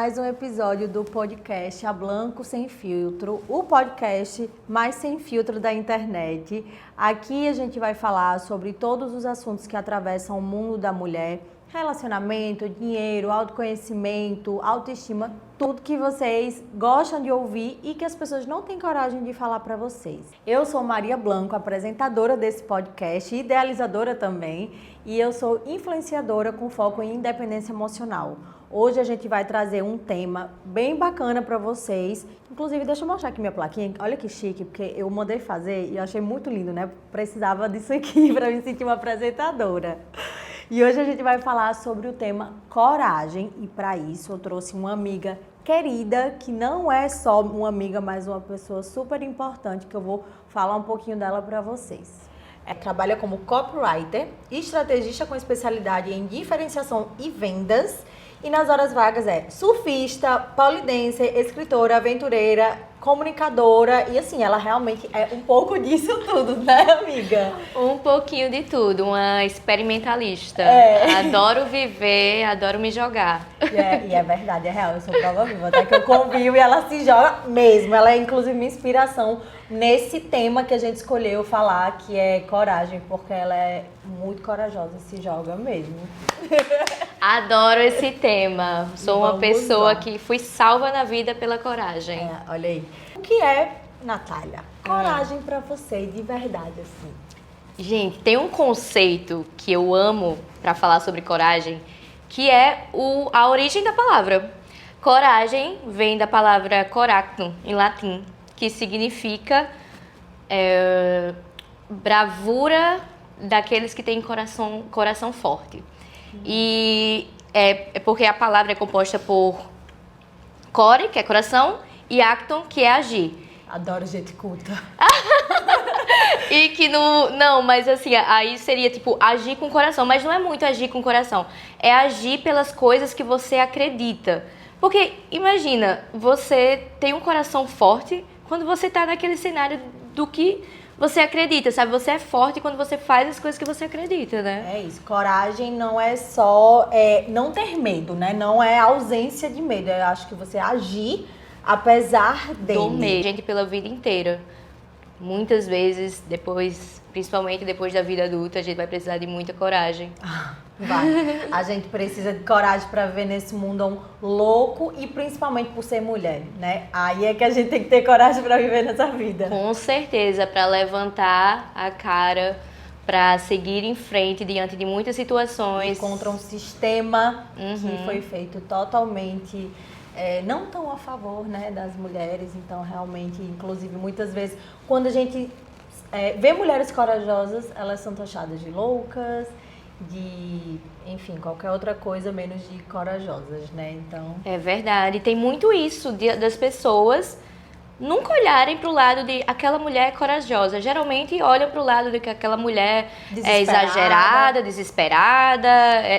mais um episódio do podcast A Blanco Sem Filtro, o podcast mais sem filtro da internet. Aqui a gente vai falar sobre todos os assuntos que atravessam o mundo da mulher, relacionamento, dinheiro, autoconhecimento, autoestima, tudo que vocês gostam de ouvir e que as pessoas não têm coragem de falar para vocês. Eu sou Maria Blanco, apresentadora desse podcast, idealizadora também, e eu sou influenciadora com foco em independência emocional. Hoje a gente vai trazer um tema bem bacana para vocês. Inclusive, deixa eu mostrar aqui minha plaquinha. Olha que chique, porque eu mandei fazer e eu achei muito lindo, né? Precisava disso aqui para me sentir uma apresentadora. E hoje a gente vai falar sobre o tema coragem. E para isso eu trouxe uma amiga querida, que não é só uma amiga, mas uma pessoa super importante, que eu vou falar um pouquinho dela para vocês. Ela trabalha como copywriter, estrategista com especialidade em diferenciação e vendas. E nas horas vagas é surfista, polidense, escritora, aventureira, comunicadora. E assim, ela realmente é um pouco disso tudo, né, amiga? Um pouquinho de tudo, uma experimentalista. Adoro viver, adoro me jogar. E é verdade, é real, eu sou prova viva. Até que eu convivo e ela se joga mesmo. Ela é inclusive minha inspiração nesse tema que a gente escolheu falar, que é coragem, porque ela é muito corajosa e se joga mesmo. Adoro esse tema. Sou uma pessoa que fui salva na vida pela coragem. Olha aí. O que é, Natália, coragem pra você de verdade, assim? Gente, tem um conceito que eu amo pra falar sobre coragem, que é a origem da palavra. Coragem vem da palavra coractum, em latim, que significa bravura daqueles que têm coração forte. E é porque a palavra é composta por core, que é coração, e acton, que é agir. Adoro gente culta. E que não, mas assim, aí seria tipo agir com o coração, mas não é muito agir com o coração, é agir pelas coisas que você acredita. Porque imagina, você tem um coração forte quando você tá naquele cenário do que você acredita, sabe? Você é forte quando você faz as coisas que você acredita, né? É isso. Coragem não é só não ter medo, né? Não é ausência de medo. Eu acho que você agir apesar dele. Do medo. Gente, pela vida inteira. Muitas vezes, principalmente depois da vida adulta, a gente vai precisar de muita coragem. Vai. A gente precisa de coragem para viver nesse mundo louco e principalmente por ser mulher, né? Aí é que a gente tem que ter coragem para viver nessa vida. Com certeza, para levantar a cara, para seguir em frente diante de muitas situações. E contra um sistema que foi feito totalmente não tão a favor, né, das mulheres. Então, realmente, inclusive, muitas vezes, quando a gente vê mulheres corajosas, elas são taxadas de loucas, enfim, qualquer outra coisa menos de corajosas, né? Então... É verdade. Tem muito isso das pessoas nunca olharem para o lado de aquela mulher é corajosa. Geralmente olham para o lado de que aquela mulher é exagerada, desesperada.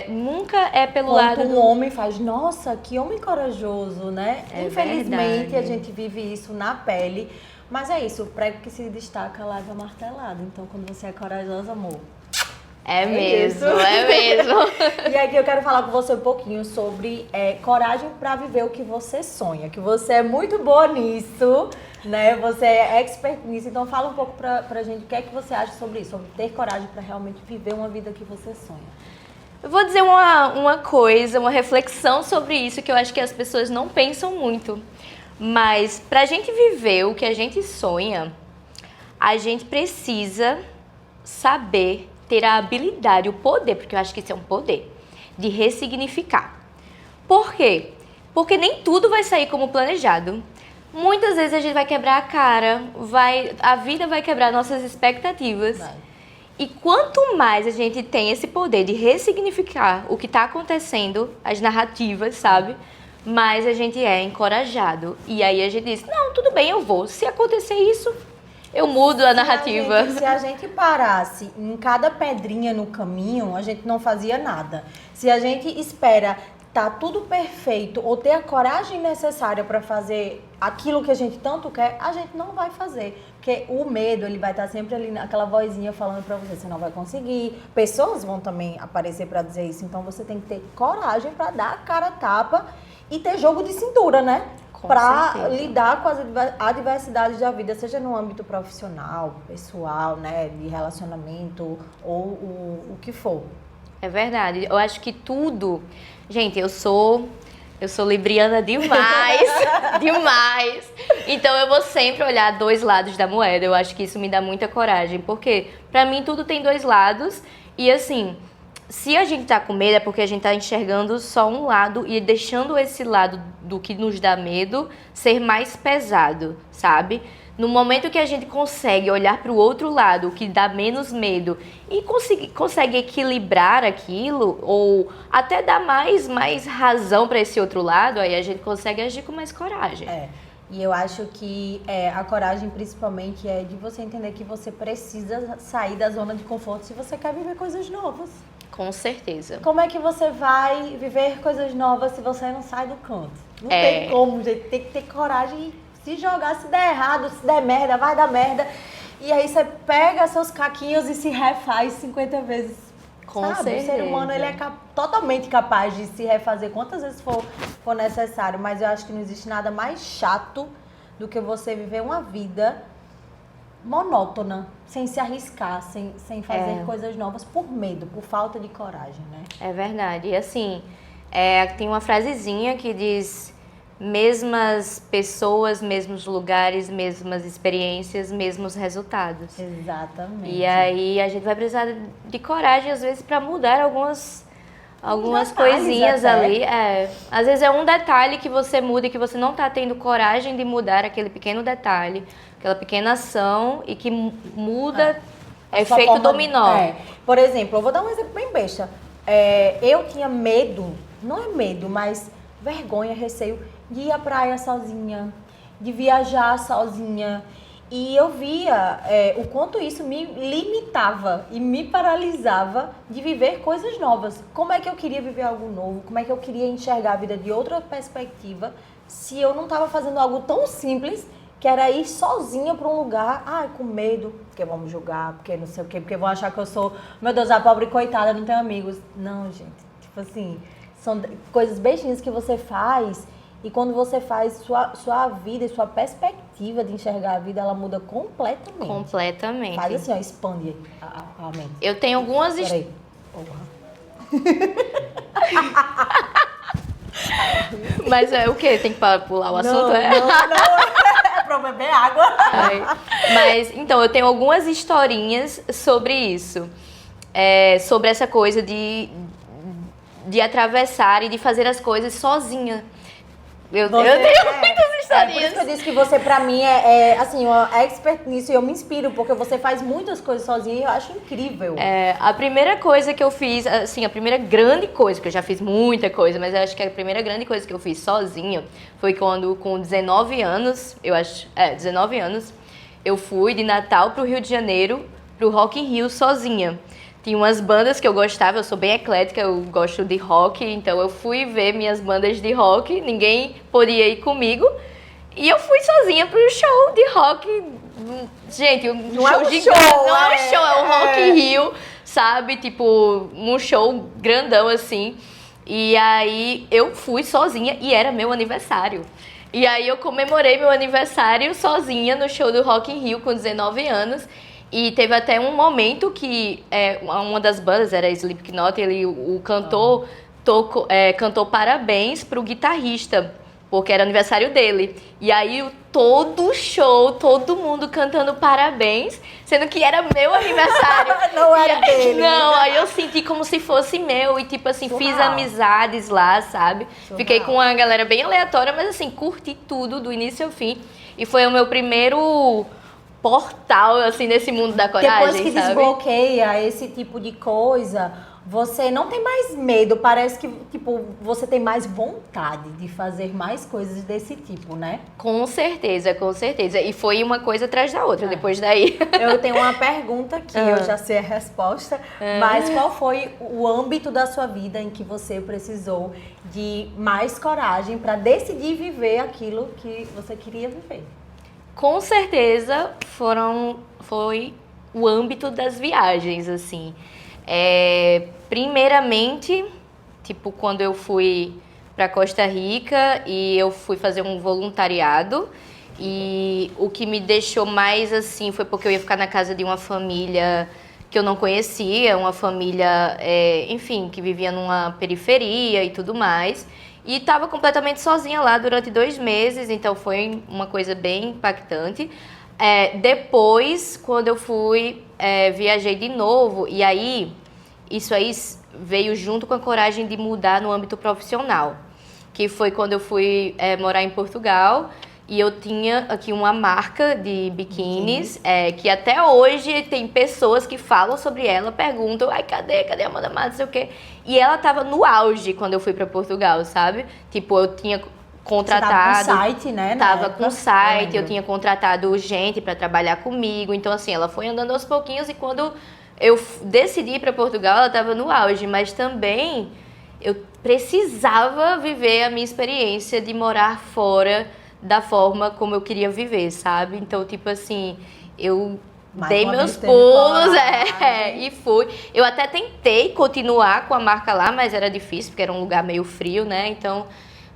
Nunca é pelo lado do homem faz, nossa, que homem corajoso, né? Infelizmente, verdade. A gente vive isso na pele. Mas é isso, o prego que se destaca leva martelado. Então, quando você é corajosa, amor... É mesmo. E aqui eu quero falar com você um pouquinho sobre coragem para viver o que você sonha, que você é muito boa nisso, né? Você é expert nisso, então fala um pouco pra gente o que é que você acha sobre isso, sobre ter coragem para realmente viver uma vida que você sonha. Eu vou dizer uma coisa, uma reflexão sobre isso que eu acho que as pessoas não pensam muito. Mas pra gente viver o que a gente sonha, a gente precisa saber ter a habilidade, o poder, porque eu acho que isso é um poder, de ressignificar. Por quê? Porque nem tudo vai sair como planejado. Muitas vezes a gente vai quebrar a cara, a vida vai quebrar nossas expectativas. Vai. E quanto mais a gente tem esse poder de ressignificar o que está acontecendo, as narrativas, sabe? Mais a gente é encorajado. E aí a gente diz, não, tudo bem, eu vou. Se acontecer isso... eu mudo a narrativa. Se a gente parasse em cada pedrinha no caminho, a gente não fazia nada. Se a gente espera tá tudo perfeito ou ter a coragem necessária para fazer aquilo que a gente tanto quer, a gente não vai fazer. Porque o medo, ele vai estar sempre ali naquela vozinha falando para você não vai conseguir. Pessoas vão também aparecer para dizer isso. Então você tem que ter coragem para dar a cara a tapa e ter jogo de cintura, né? Para lidar com as adversidades da vida, seja no âmbito profissional, pessoal, né, de relacionamento ou o que for. É verdade. Eu acho que tudo... Gente, eu sou libriana demais, demais. Então eu vou sempre olhar dois lados da moeda. Eu acho que isso me dá muita coragem, porque pra mim tudo tem dois lados e assim, se a gente tá com medo é porque a gente tá enxergando só um lado e deixando esse lado do que nos dá medo ser mais pesado, sabe? No momento que a gente consegue olhar para o outro lado, o que dá menos medo, e consegue equilibrar aquilo, ou até dar mais razão para esse outro lado, aí a gente consegue agir com mais coragem. E eu acho que a coragem principalmente é de você entender que você precisa sair da zona de conforto se você quer viver coisas novas. Com certeza. Como é que você vai viver coisas novas se você não sai do canto? Não tem como, gente. Tem que ter coragem e se jogar, se der errado, se der merda, vai dar merda. E aí você pega seus caquinhos e se refaz 50 vezes. Com certeza. O ser humano, ele é totalmente capaz de se refazer quantas vezes for necessário. Mas eu acho que não existe nada mais chato do que você viver uma vida monótona, sem se arriscar, sem fazer coisas novas por medo, por falta de coragem, né? É verdade. E assim, tem uma frasezinha que diz: mesmas pessoas, mesmos lugares, mesmas experiências, mesmos resultados. Exatamente. E aí a gente vai precisar de coragem, às vezes, para mudar algumas coisinhas até. ali. Às vezes é um detalhe que você muda e que você não está tendo coragem de mudar aquele pequeno detalhe, aquela pequena ação e que muda efeito dominó. Por exemplo, eu vou dar um exemplo bem besta. Eu tinha medo, não é medo, mas vergonha, receio de ir à praia sozinha, de viajar sozinha. E eu via o quanto isso me limitava e me paralisava de viver coisas novas. Como é que eu queria viver algo novo? Como é que eu queria enxergar a vida de outra perspectiva se eu não estava fazendo algo tão simples que era ir sozinha para um lugar, com medo, porque vão me julgar, porque não sei o quê, porque vão achar que eu sou, meu Deus, a pobre coitada, não tenho amigos. Não, gente, tipo assim, são coisas bestinhas que você faz. E quando você faz, sua vida e sua perspectiva de enxergar a vida, ela muda completamente. Completamente. Faz assim, expande a mente. Eu tenho algumas... Peraí. Mas o quê? Tem que pular o assunto? Não. É pra beber água. Mas, então, eu tenho algumas historinhas sobre isso. Sobre essa coisa de atravessar e de fazer as coisas sozinha. Eu tenho muitas historinhas. Por isso que eu disse que você, pra mim, assim, uma expert nisso. E eu me inspiro, porque você faz muitas coisas sozinha e eu acho incrível. A primeira coisa que eu fiz, assim, a primeira grande coisa, que eu já fiz muita coisa, mas eu acho que a primeira grande coisa que eu fiz sozinha foi quando, com 19 anos, 19 anos, eu fui de Natal pro Rio de Janeiro, pro Rock in Rio sozinha. Tinha umas bandas que eu gostava, eu sou bem eclética, eu gosto de rock, então eu fui ver minhas bandas de rock, ninguém podia ir comigo, e eu fui sozinha pro show de rock. Gente, Não é um show, é um Rock in Rio, sabe? Tipo, um show grandão assim. E aí eu fui sozinha e era meu aniversário. E aí eu comemorei meu aniversário sozinha no show do Rock in Rio com 19 anos. E teve até um momento que uma das bandas, era Slipknot, o cantor cantou parabéns pro guitarrista, porque era aniversário dele. E aí todo show, todo mundo cantando parabéns, sendo que era meu aniversário. Não era dele. Não, aí eu senti como se fosse meu e tipo assim, fiz amizades lá, sabe? Fiquei com uma galera bem aleatória, mas assim, curti tudo do início ao fim. E foi o meu primeiro portal, assim, nesse mundo da coragem, depois que sabe? desbloqueia esse tipo de coisa, você não tem mais medo, parece que, tipo, você tem mais vontade de fazer mais coisas desse tipo, né? Com certeza, com certeza. E foi uma coisa atrás da outra, depois daí. Eu tenho uma pergunta que eu já sei a resposta, mas qual foi o âmbito da sua vida em que você precisou de mais coragem para decidir viver aquilo que você queria viver? Com certeza foi o âmbito das viagens, assim. Primeiramente, tipo, quando eu fui para Costa Rica e eu fui fazer um voluntariado, e o que me deixou mais assim foi porque eu ia ficar na casa de uma família que eu não conhecia, uma família, enfim, que vivia numa periferia e tudo mais. E estava completamente sozinha lá durante 2 meses, então foi uma coisa bem impactante. Depois, quando eu fui, viajei de novo, e aí, isso aí veio junto com a coragem de mudar no âmbito profissional, que foi quando eu fui morar em Portugal. E eu tinha aqui uma marca de biquínis, que até hoje tem pessoas que falam sobre ela, perguntam, ai, cadê a Amanda Matos, não sei o quê. E ela tava no auge quando eu fui para Portugal, sabe? Tipo, eu tinha contratado... Você tava com site, né? Tava com site, eu tinha contratado gente para trabalhar comigo. Então, assim, ela foi andando aos pouquinhos e quando eu decidi ir para Portugal, ela tava no auge. Mas também eu precisava viver a minha experiência de morar fora da forma como eu queria viver, sabe? Então, tipo assim, eu dei meus pulos, e fui. Eu até tentei continuar com a marca lá, mas era difícil, porque era um lugar meio frio, né? Então,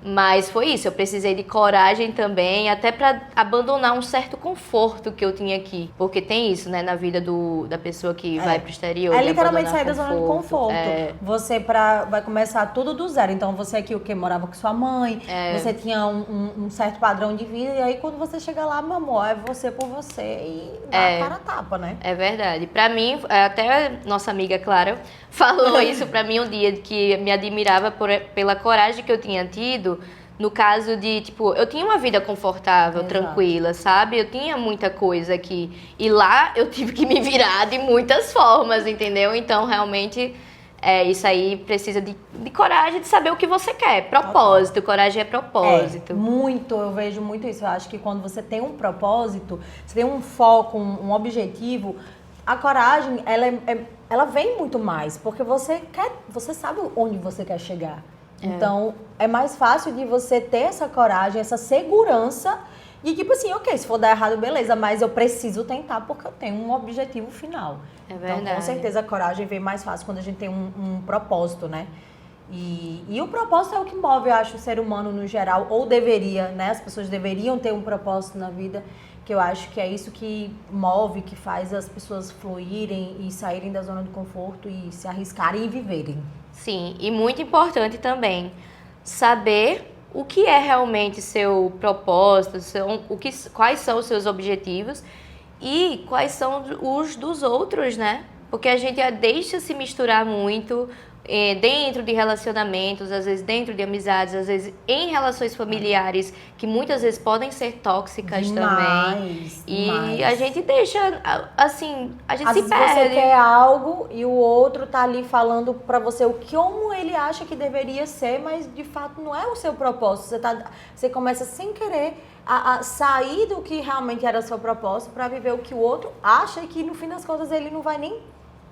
mas foi isso, eu precisei de coragem também, até para abandonar um certo conforto que eu tinha aqui. Porque tem isso, né, na vida da pessoa que vai pro exterior. É literalmente sair da zona de conforto. Você vai começar tudo do zero. Então, você aqui, morava com sua mãe, você tinha um certo padrão de vida, e aí quando você chega lá, meu amor, é você por você e dá a cara a tapa, né? É verdade. Pra mim, até nossa amiga Clara falou isso pra mim um dia, que me admirava pela coragem que eu tinha tido, no caso de, tipo, eu tinha uma vida confortável, tranquila, sabe? Eu tinha muita coisa aqui. E lá eu tive que me virar de muitas formas, entendeu? Então, realmente, isso aí precisa de coragem, de saber o que você quer. Propósito, coragem é propósito. Eu vejo muito isso. Eu acho que quando você tem um propósito, você tem um foco, um objetivo, a coragem, ela vem muito mais, porque você sabe onde você quer chegar. Então, é mais fácil de você ter essa coragem, essa segurança e tipo assim, ok, se for dar errado, beleza, mas eu preciso tentar porque eu tenho um objetivo final. É verdade. Então, com certeza, a coragem vem mais fácil quando a gente tem um propósito, né? E o propósito é o que move, eu acho, o ser humano no geral, ou deveria, né? As pessoas deveriam ter um propósito na vida, que eu acho que é isso que move, que faz as pessoas fluírem e saírem da zona de conforto e se arriscarem e viverem. Sim, e muito importante também saber o que é realmente seu propósito, quais são os seus objetivos e quais são os dos outros, né? Porque a gente deixa se misturar muito dentro de relacionamentos, às vezes dentro de amizades, às vezes em relações familiares, que muitas vezes podem ser tóxicas também. E a gente deixa, assim, a gente se perde. Você quer algo e o outro tá ali falando pra você como ele acha que deveria ser, mas de fato não é o seu propósito. Você começa sem querer a sair do que realmente era o seu propósito pra viver o que o outro acha e que no fim das contas ele não vai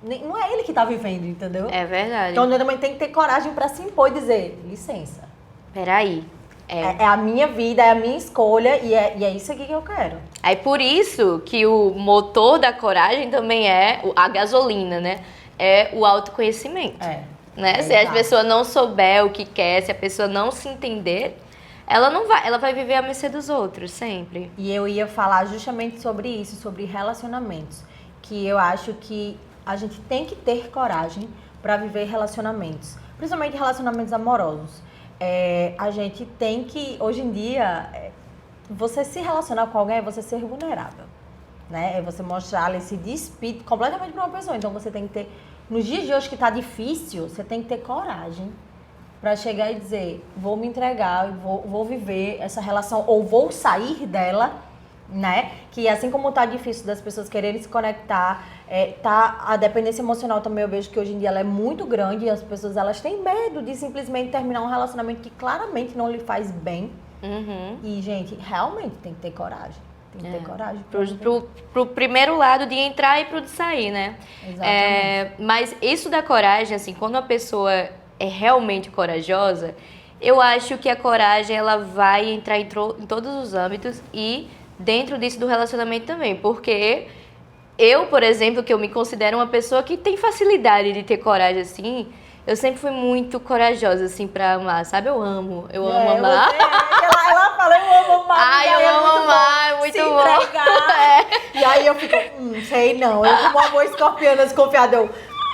não é ele que tá vivendo, entendeu? É verdade. Então, eu também tem que ter coragem pra se impor e dizer, licença. Peraí. É a minha vida, é a minha escolha e é isso aqui que eu quero. Aí por isso que o motor da coragem também é a gasolina, né? É o autoconhecimento. Né? Se a pessoa não souber o que quer, se a pessoa não se entender, ela vai viver à mercê dos outros, sempre. E eu ia falar justamente sobre isso, sobre relacionamentos. Que eu acho que a gente tem que ter coragem para viver relacionamentos, principalmente relacionamentos amorosos. A gente tem que, hoje em dia, você se relacionar com alguém é você ser vulnerável, né? É você mostrar esse despir completamente para uma pessoa. Então você tem que ter, nos dias de hoje que tá difícil, você tem que ter coragem para chegar e dizer, vou me entregar, vou viver essa relação ou vou sair dela, né? Que assim como tá difícil das pessoas quererem se conectar, A dependência emocional também eu vejo que hoje em dia ela é muito grande e as pessoas elas têm medo de simplesmente terminar um relacionamento que claramente não lhe faz bem. E, gente, realmente tem que ter coragem. Tem que ter coragem. Pro primeiro lado de entrar e pro de sair, né? Exatamente. Mas isso da coragem, assim, quando a pessoa é realmente corajosa, eu acho que a coragem ela vai entrar em todos os âmbitos e dentro disso do relacionamento também. Porque eu, por exemplo, que eu me considero uma pessoa que tem facilidade de ter coragem, assim, eu sempre fui muito corajosa, assim, pra amar, sabe? Eu amo amar. Ela fala, eu amo amar. Ai, eu amo amar, é muito bom. Entregar. E aí eu fico, sei não, eu como amor escorpiana desconfiada,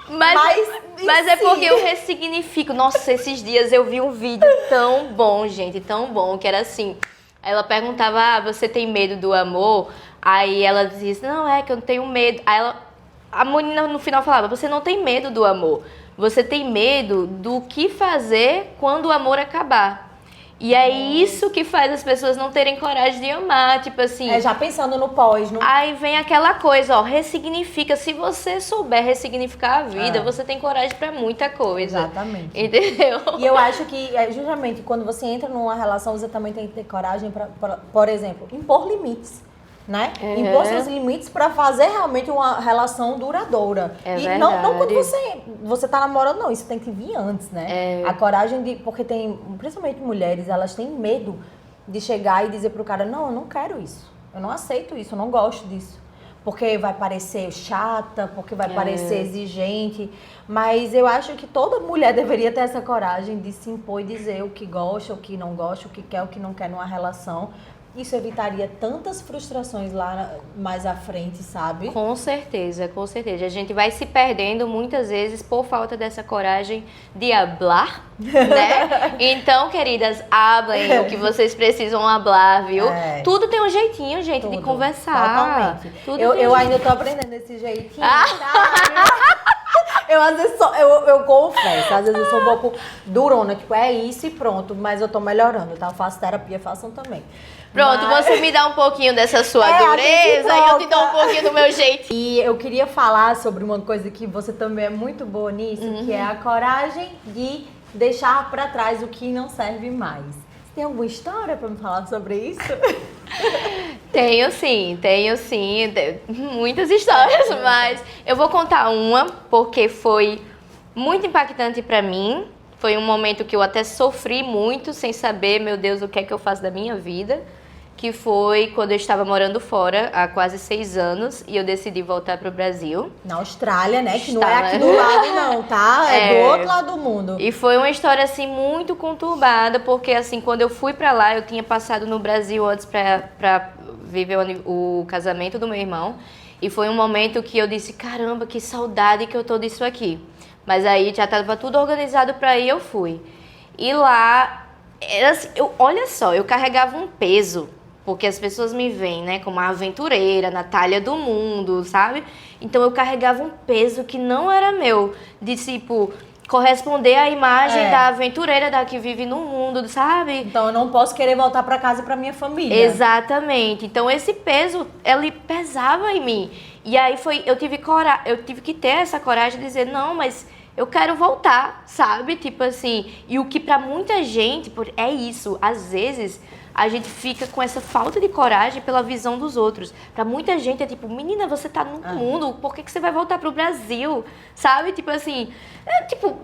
Mas é porque eu ressignifico. Nossa, esses dias eu vi um vídeo tão bom, gente, tão bom, que era assim. Ela perguntava, você tem medo do amor? Aí ela dizia, não, é que eu não tenho medo. A menina no final falava, você não tem medo do amor. Você tem medo do que fazer quando o amor acabar. E é isso que faz as pessoas não terem coragem de amar, tipo assim... já pensando no pós, no... Aí vem aquela coisa, ó, ressignifica. Se você souber ressignificar a vida, você tem coragem pra muita coisa. Exatamente. Entendeu? E eu acho que, justamente, quando você entra numa relação, você também tem que ter coragem pra, por exemplo, impor limites. Né? Impor seus limites para fazer realmente uma relação duradoura. E não quando você tá namorando, não. Isso tem que vir antes, né? A coragem de... Porque tem, principalmente mulheres, elas têm medo de chegar e dizer pro cara, não, eu não quero isso. Eu não aceito isso, eu não gosto disso. Porque vai parecer chata, porque vai parecer exigente. Mas eu acho que toda mulher deveria ter essa coragem de se impor e dizer o que gosta, o que não gosta, o que quer, o que não quer numa relação. Isso evitaria tantas frustrações lá mais à frente, sabe? Com certeza, com certeza. A gente vai se perdendo muitas vezes por falta dessa coragem de hablar, né? Então, queridas, hablem o que vocês precisam hablar, viu? Tudo tem um jeitinho, gente, de conversar. Totalmente. Eu ainda tô aprendendo esse jeitinho. Eu às vezes eu confesso, às vezes eu sou um pouco durona, tipo, é isso e pronto, mas eu tô melhorando, tá? Eu faço terapia, façam também. Pronto, você me dá um pouquinho dessa sua dureza e eu te dou um pouquinho do meu jeito. E eu queria falar sobre uma coisa que você também é muito boa nisso, que é a coragem de deixar pra trás o que não serve mais. Você tem alguma história pra me falar sobre isso? Tenho sim, muitas histórias, mas eu vou contar uma porque foi muito impactante pra mim. Foi um momento que eu até sofri muito sem saber, meu Deus, o que é que eu faço da minha vida. Que foi quando eu estava morando fora há quase 6 anos e eu decidi voltar para o Brasil. Na Austrália, né? Que não é aqui do lado não, tá? É do outro lado do mundo. E foi uma história, assim, muito conturbada, porque, assim, quando eu fui para lá, eu tinha passado no Brasil antes para viver o casamento do meu irmão. E foi um momento que eu disse, caramba, que saudade que eu tô disso aqui. Mas aí já estava tudo organizado para ir, eu fui. E lá, era assim, olha só, eu carregava um peso. Porque as pessoas me veem, né, como a aventureira, Natália do mundo, sabe? Então eu carregava um peso que não era meu. De, tipo, corresponder à imagem da aventureira da que vive no mundo, sabe? Então eu não posso querer voltar para casa e para minha família. Exatamente. Então esse peso, ele pesava em mim. E aí eu tive que ter essa coragem de dizer, não, mas eu quero voltar, sabe? Tipo assim, e o que pra muita gente é isso, às vezes a gente fica com essa falta de coragem pela visão dos outros. Pra muita gente é tipo, menina, você tá no mundo, por que você vai voltar pro Brasil? Sabe? Tipo assim,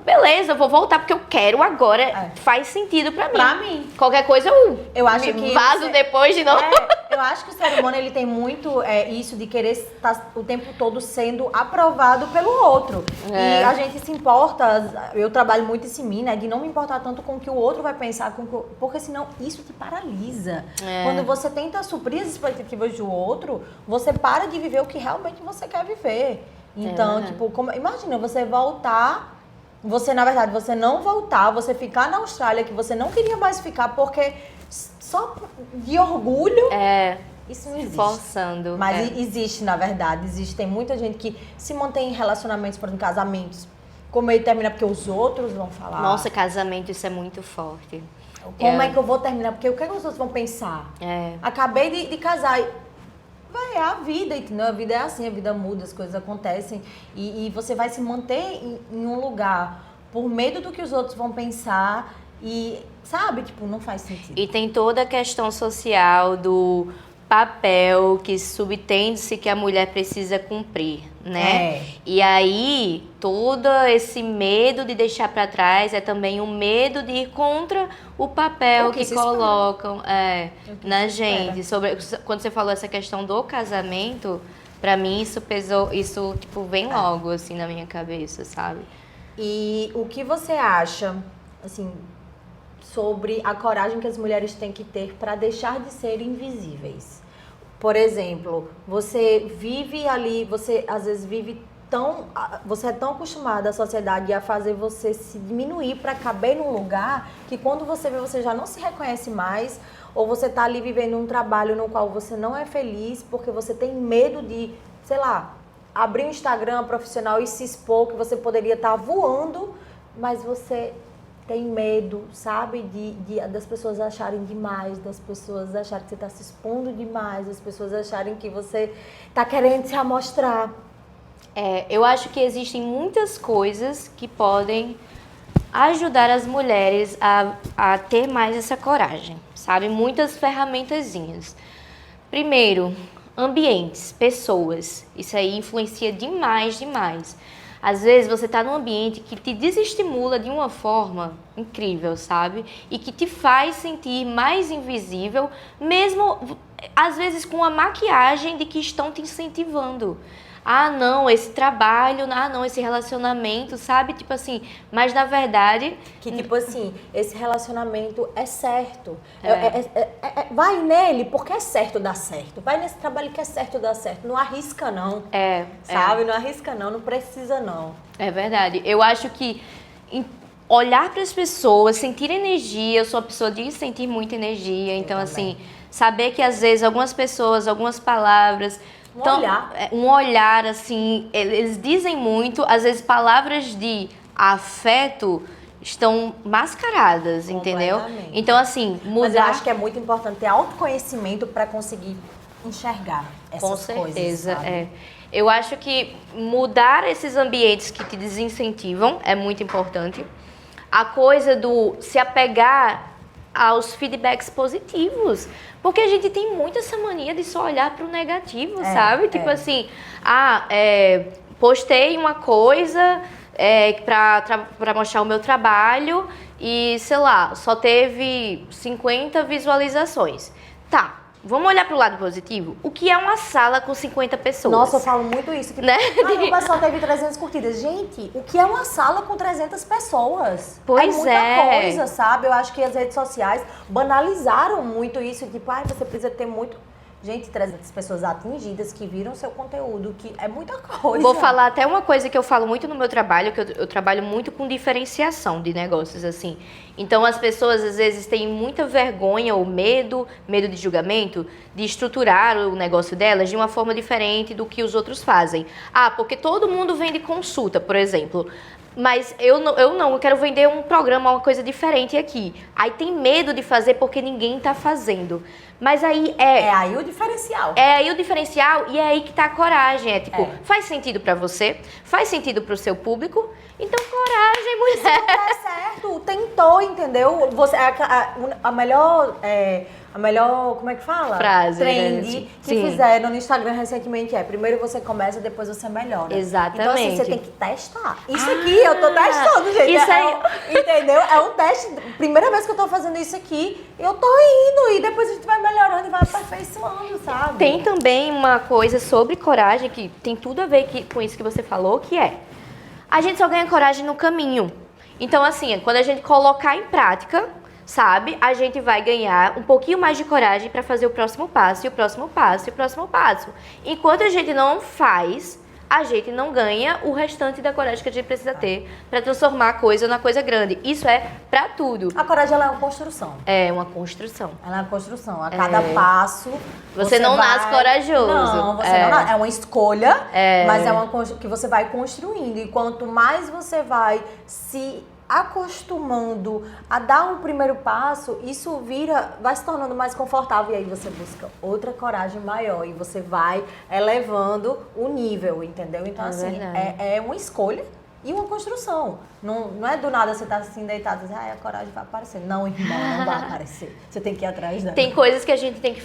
beleza, eu vou voltar porque eu quero agora, faz sentido pra mim. Pra mim. Qualquer coisa eu acho que vazo depois de novo. Eu acho que o ser humano ele tem muito isso de querer estar o tempo todo sendo aprovado pelo outro. E a gente se importa, eu trabalho muito isso em mim, né? De não me importar tanto com o que o outro vai pensar, porque senão isso te paralisa. Quando você tenta suprir as expectativas do outro, você para de viver o que realmente você quer viver. Então, imagina você voltar, na verdade, você não voltar, você ficar na Austrália, que você não queria mais ficar, porque só de orgulho, isso não existe. Forçando. Mas existe, na verdade, tem muita gente que se mantém em relacionamentos, por exemplo, casamentos, com medo de terminar porque os outros vão falar. Nossa, casamento, isso é muito forte. Como é que eu vou terminar? Porque o que os outros vão pensar? Acabei de casar. é a vida, entendeu? A vida é assim, a vida muda, as coisas acontecem e você vai se manter em um lugar por medo do que os outros vão pensar e, sabe, tipo, não faz sentido. E tem toda a questão social do papel que subtende-se que a mulher precisa cumprir, né? E aí, todo esse medo de deixar para trás é também o medo de ir contra o papel que colocam na gente. Quando você falou essa questão do casamento, para mim isso pesou, isso tipo vem logo assim na minha cabeça, sabe? E o que você acha, assim, sobre a coragem que as mulheres têm que ter para deixar de ser invisíveis? Por exemplo, você vive ali, você às vezes vive você é tão acostumada à sociedade a fazer você se diminuir para caber num lugar que quando você vê, você já não se reconhece mais, ou você tá ali vivendo um trabalho no qual você não é feliz porque você tem medo de, sei lá, abrir um Instagram profissional e se expor, que você poderia estar voando, mas você tem medo, sabe, das pessoas acharem demais, das pessoas acharem que você está se expondo demais, das pessoas acharem que você está querendo se amostrar. Eu acho que existem muitas coisas que podem ajudar as mulheres a ter mais essa coragem, sabe? Muitas ferramentazinhas. Primeiro, ambientes, pessoas. Isso aí influencia demais, demais. Às vezes você está num ambiente que te desestimula de uma forma incrível, sabe? E que te faz sentir mais invisível, mesmo às vezes com a maquiagem de que estão te incentivando. Ah, não, esse trabalho, ah, não, esse relacionamento, sabe? Tipo assim, mas na verdade... Que tipo assim, esse relacionamento é certo. Vai nele porque é certo dar certo. Vai nesse trabalho que é certo dar certo. Não arrisca não. Sabe? Não arrisca não precisa não. É verdade. Eu acho que olhar para as pessoas, sentir energia, eu sou uma pessoa de sentir muita energia. Então, assim, saber que às vezes algumas pessoas, algumas palavras... Um olhar, assim, eles dizem muito, às vezes palavras de afeto estão mascaradas, entendeu? Então, assim, mudar... Mas eu acho que é muito importante ter autoconhecimento para conseguir enxergar essas coisas. Com certeza, Eu acho que mudar esses ambientes que te desincentivam é muito importante. A coisa do se apegar aos feedbacks positivos. Porque a gente tem muito essa mania de só olhar para o negativo, sabe? Tipo assim, postei uma coisa para mostrar o meu trabalho e, sei lá, só teve 50 visualizações. Tá. Vamos olhar pro lado positivo? O que é uma sala com 50 pessoas? Nossa, eu falo muito isso. Que, né? O pessoal teve 300 curtidas. Gente, o que é uma sala com 300 pessoas? Pois é muita coisa, sabe? Eu acho que as redes sociais banalizaram muito isso. Tipo, você precisa ter muito... Gente, 300 pessoas atingidas que viram seu conteúdo, que é muita coisa. Vou falar até uma coisa que eu falo muito no meu trabalho, que eu trabalho muito com diferenciação de negócios, assim. Então, as pessoas, às vezes, têm muita vergonha ou medo de julgamento, de estruturar o negócio delas de uma forma diferente do que os outros fazem. Ah, porque todo mundo vende consulta, por exemplo. Mas eu quero vender um programa, uma coisa diferente aqui. Aí tem medo de fazer porque ninguém tá fazendo. Mas aí É aí o diferencial. É aí o diferencial e é aí que tá a coragem. É tipo, faz sentido pra você, faz sentido pro seu público, então coragem, mulher. Se não der certo, tentou, entendeu? Você, a melhor, como é que fala? Frase. Trend que fizeram no Instagram recentemente primeiro você começa, depois você melhora. Exatamente. Então assim, você tem que testar. Isso aqui eu tô testando, gente. Isso aí... entendeu? É um teste. Primeira vez que eu tô fazendo isso aqui, eu tô indo e depois a gente vai melhorando e vai aperfeiçoando, sabe? Tem também uma coisa sobre coragem que tem tudo a ver com isso que você falou, que a gente só ganha coragem no caminho. Então, assim, quando a gente colocar em prática, sabe, a gente vai ganhar um pouquinho mais de coragem para fazer o próximo passo, e o próximo passo, e o próximo passo. Enquanto a gente não faz, a gente não ganha o restante da coragem que a gente precisa ter para transformar a coisa na coisa grande. Isso é para tudo. A coragem, ela é uma construção. É uma construção. Ela é uma construção. A cada passo... Você não nasce corajoso. Não, você não nasce. É uma escolha, mas é uma que você vai construindo. E quanto mais você vai se acostumando a dar um primeiro passo, isso vai se tornando mais confortável e aí você busca outra coragem maior e você vai elevando o nível, entendeu? Então, assim, é uma escolha e uma construção. Não é do nada você tá assim deitado e dizer, a coragem vai aparecer. Não, irmão, não vai aparecer. Você tem que ir atrás dela. Tem coisas que a gente tem que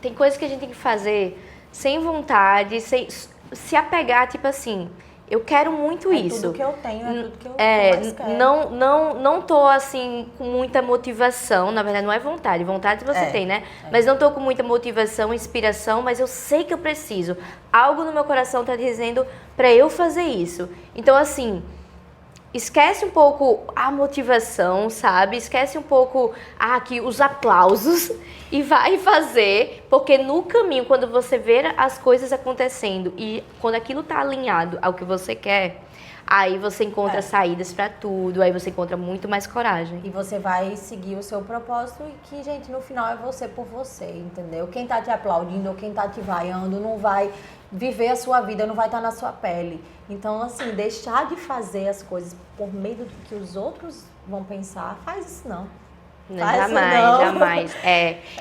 tem coisas que a gente tem que fazer sem vontade, sem se apegar, tipo assim, eu quero muito isso. Tudo que eu tenho, é tudo que eu mais quero. Não tô assim com muita motivação, na verdade não é vontade, vontade você tem, né? Mas não tô com muita motivação, inspiração, mas eu sei que eu preciso. Algo no meu coração tá dizendo pra eu fazer isso. Então assim, esquece um pouco a motivação, sabe? Esquece um pouco aqui os aplausos e vai fazer, porque no caminho, quando você vê as coisas acontecendo e quando aquilo tá alinhado ao que você quer, aí você encontra saídas pra tudo, aí você encontra muito mais coragem. E você vai seguir o seu propósito e que, gente, no final é você por você, entendeu? Quem tá te aplaudindo ou quem tá te vaiando não vai viver a sua vida, não vai estar na sua pele. Então, assim, deixar de fazer as coisas por medo do que os outros vão pensar, faz isso não. Jamais.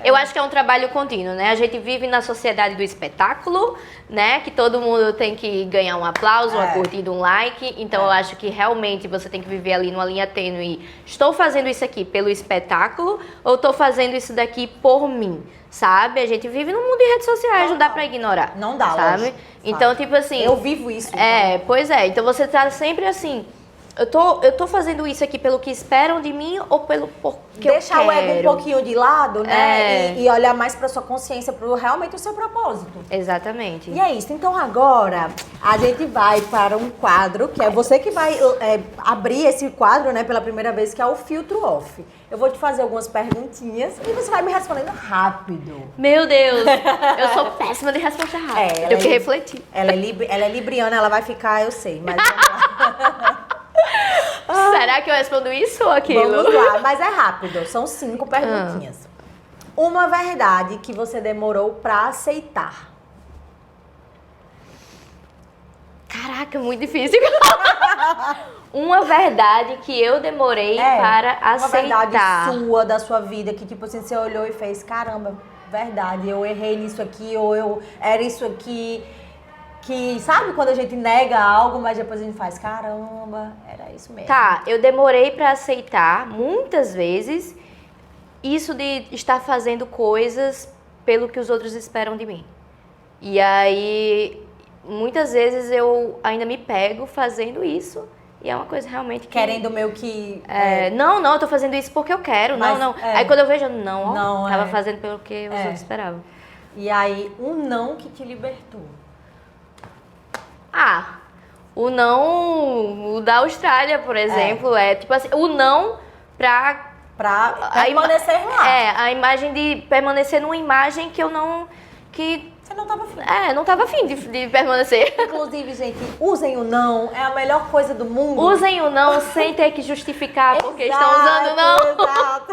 Eu acho que é um trabalho contínuo, né? A gente vive na sociedade do espetáculo, né? Que todo mundo tem que ganhar um aplauso, uma curtida, um like. Então, eu acho que realmente você tem que viver ali numa linha tênue. Estou fazendo isso aqui pelo espetáculo ou estou fazendo isso daqui por mim? Sabe? A gente vive num mundo de redes sociais, não dá pra ignorar. Não dá, sabe? Lógico. Então, tipo assim... Eu vivo isso. Então. Pois é. Então, você tá sempre assim... Eu tô fazendo isso aqui pelo que esperam de mim ou pelo porque deixar eu quero. o ego um pouquinho de lado, né? E olhar mais pra sua consciência, pro realmente o seu propósito. Exatamente. E é isso. Então agora a gente vai para um quadro, que é você que vai abrir esse quadro, né, pela primeira vez, que é o filtro off. Eu vou te fazer algumas perguntinhas e você vai me respondendo rápido. Meu Deus, eu sou péssima de resposta rápida. Tenho que refletir. Ela é libriana, ela vai ficar, eu sei, mas vamos lá. Será que eu respondo isso ou aquilo? Vamos lá, mas é rápido, são 5 perguntinhas. Uma verdade que você demorou pra aceitar. Caraca, muito difícil. Uma verdade que eu demorei para aceitar. Uma verdade sua, da sua vida, que tipo assim, você olhou e fez, caramba, verdade, eu errei nisso aqui, ou eu era isso aqui. Que, sabe quando a gente nega algo, mas depois a gente faz, caramba, era isso mesmo. Tá, eu demorei pra aceitar, muitas vezes, isso de estar fazendo coisas pelo que os outros esperam de mim. E aí, muitas vezes eu ainda me pego fazendo isso, e é uma coisa realmente que... Querendo meio que... Não, eu tô fazendo isso porque eu quero, mas, não. Aí quando eu vejo, tava fazendo pelo que os outros esperavam. E aí, um não que te libertou. O não, o da Austrália, por exemplo, tipo assim, o não pra permanecer lá. A imagem de permanecer numa imagem que eu não, que... Você não tava afim. Não tava afim de permanecer. Inclusive, gente, usem o não, é a melhor coisa do mundo. Usem o não sem ter que justificar porque estão usando o não. Exato.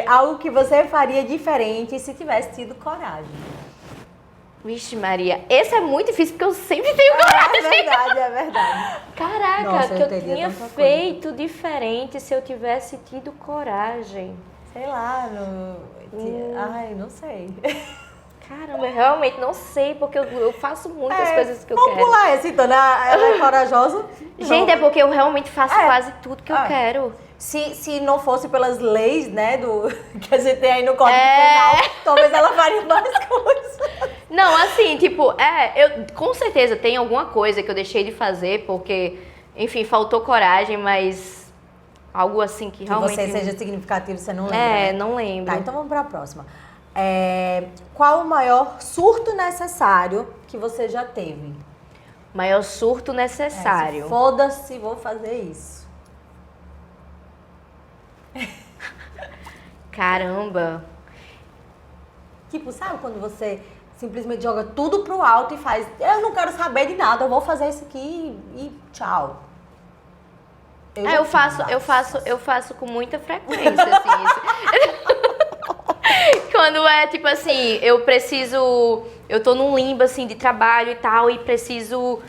Algo que você faria diferente se tivesse tido coragem. Vixe, Maria, esse é muito difícil porque eu sempre tenho coragem. É verdade. Caraca, nossa, que eu tinha feito diferente se eu tivesse tido coragem. Sei lá, não sei. Caramba, eu realmente não sei, porque eu faço muitas coisas que eu quero. Vamos pular esse, então, né? Ela é corajosa? Gente, é porque eu realmente faço quase tudo que eu quero. Se não fosse pelas leis, né, que a gente tem aí no Código Penal, talvez ela faria mais coisas. Não, assim, tipo, eu com certeza tem alguma coisa que eu deixei de fazer porque, enfim, faltou coragem, mas algo assim que realmente... Que você seja significativo, você não lembra. Né? Não lembro. Tá, então vamos pra próxima. Qual o maior surto necessário que você já teve? Maior surto necessário. Foda-se, vou fazer isso. Caramba. Tipo, sabe quando você simplesmente joga tudo pro alto e faz, eu não quero saber de nada, eu vou fazer isso aqui e tchau. Eu faço com muita frequência, assim, isso. Quando é tipo assim, eu tô num limbo assim de trabalho e tal, e preciso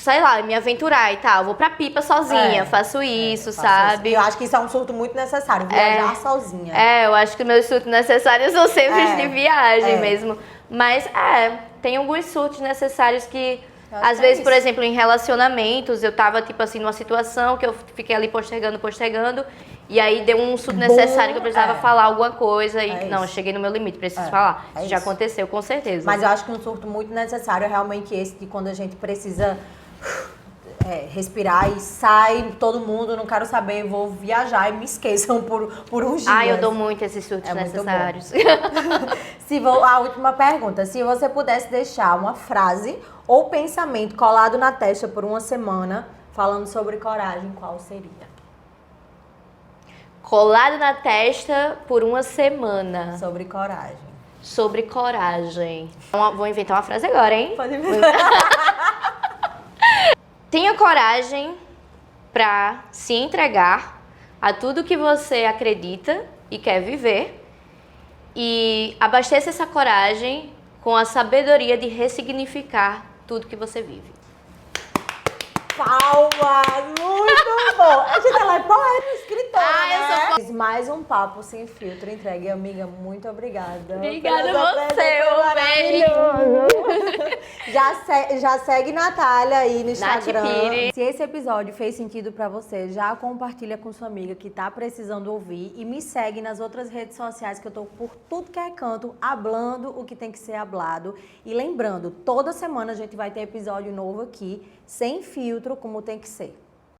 sei lá, me aventurar e tal. Vou pra Pipa sozinha, faço isso, sabe? Eu acho que isso é um surto muito necessário, viajar sozinha. Eu acho que meus surtos necessários são sempre de viagem mesmo. Mas, tem alguns surtos necessários que, às vezes, por exemplo, em relacionamentos, eu tava, tipo assim, numa situação que eu fiquei ali postergando, e aí deu um surto necessário que eu precisava falar alguma coisa e, não, eu cheguei no meu limite, preciso falar. Isso já aconteceu, com certeza. Mas eu acho que um surto muito necessário é realmente esse de quando a gente precisa respirar e sai todo mundo, não quero saber, vou viajar e me esqueçam por uns dias. Eu dou muito esses surtos necessários. A última pergunta, se você pudesse deixar uma frase ou pensamento colado na testa por uma semana, falando sobre coragem, qual seria? Colado na testa por uma semana. Sobre coragem. Sobre coragem. Vou inventar uma frase agora, hein? Pode inventar. Tenha coragem para se entregar a tudo que você acredita e quer viver e abasteça essa coragem com a sabedoria de ressignificar tudo que você vive. Palmas! Muito bom! A gente ela é poeta, escritora, eu né? Mais um Papo Sem Filtro entregue. Amiga, muito obrigada. Obrigada a você, beijo! Já segue Natália aí no Instagram. Nath Pires. Se esse episódio fez sentido pra você, já compartilha com sua amiga que tá precisando ouvir e me segue nas outras redes sociais que eu tô por tudo que é canto, hablando o que tem que ser hablado. E lembrando, toda semana a gente vai ter episódio novo aqui, sem filtro, como tem que ser.